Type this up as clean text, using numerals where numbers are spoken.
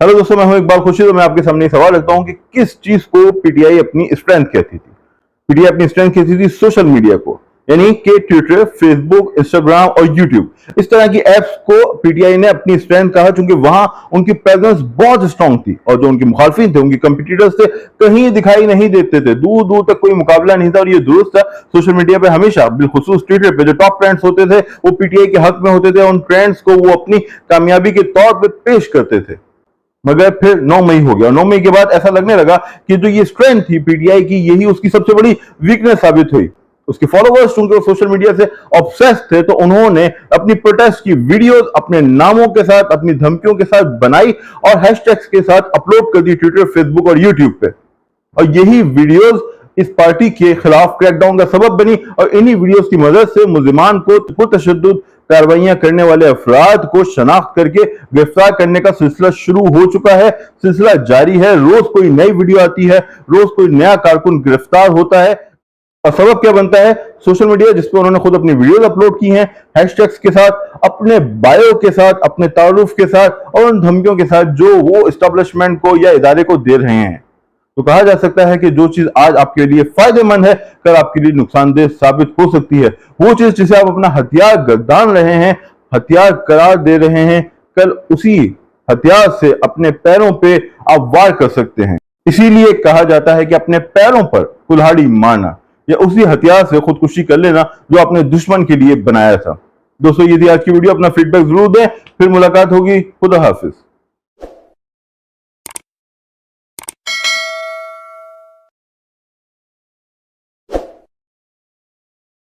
Hello दोस्तों, मैं हूं इकबाल खुर्शीद और मैं आपके सामने सवाल रखता हूं कि किस चीज को पीटीआई अपनी स्ट्रेंथ कहती थी। पीटीआई अपनी स्ट्रेंथ कहती थी सोशल मीडिया को, यानी कि ट्विटर, फेसबुक, इंस्टाग्राम और यूट्यूब। इस तरह की एप्स को पीटीआई ने अपनी स्ट्रेंथ कहा क्योंकि वहां उनकी प्रेजेंस बहुत स्ट्रांग थी और जो उनके मुखालफिन थे, उनके कंपिटिटर्स थे, कहीं दिखाई नहीं देते थे। दूर दूर तक कोई मुकाबला नहीं था और ये दुरुस्त था। सोशल मीडिया पे हमेशा, बिलखुसूस ट्विटर पे, जो टॉप ट्रेंड्स होते थे वो पीटीआई के हक में होते थे। उन ट्रेंड्स को वो अपनी कामयाबी के तौर पर पेश करते थे। मगर फिर 9 मई हो गया और 9 मई के बाद ऐसा लगने लगा कि जो ये स्ट्रेंथ थी पीटीआई की, यही उसकी सबसे बड़ी वीकनेस साबित हुई। उसके फॉलोअर्स, चूंकि वो सोशल मीडिया से ऑब्सेस्ड थे, तो उन्होंने अपनी प्रोटेस्ट की वीडियोस अपने नामों के साथ, अपनी धमकियों के साथ बनाई और हैशटैग्स के साथ अपलोड कर दी ट्विटर, फेसबुक और यूट्यूब पे। और यही वीडियोस इस पार्टी के खिलाफ क्रैकडाउन का सबब बनी और इन्हीं वीडियोस की मदद से मुल्जिमान को पुरतशद्दुद कार्रवाइयां करने वाले अफराद को शनाख्त करके गिरफ्तार करने का सिलसिला शुरू हो चुका है। सिलसिला जारी है, रोज कोई नई वीडियो आती है, रोज कोई नया कारकुन गिरफ्तार होता है। और सबब क्या बनता है? सोशल मीडिया, जिस पर उन्होंने खुद अपनी वीडियोस अपलोड की हैं, हैशटैग्स के साथ, अपने बायो के साथ, अपने तारुफ के साथ और उन धमकियों के साथ जो वो एस्टेब्लिशमेंट को या इदारे को दे रहे हैं। तो कहा जा सकता है कि जो चीज आज आपके लिए फायदेमंद है, कल आपके लिए नुकसानदेह साबित हो सकती है। वो चीज जिसे आप अपना हथियार गर्दान रहे हैं, हथियार करार दे रहे हैं, कल उसी हथियार से अपने पैरों पे आप वार कर सकते हैं। इसीलिए कहा जाता है कि अपने पैरों पर कुल्हाड़ी मारना या उसी हथियार से खुदकुशी कर लेना जो आपने दुश्मन के लिए बनाया था। दोस्तों, ये थी आज की वीडियो। अपना फीडबैक जरूर दें, फिर मुलाकात होगी। खुदा हाफिज।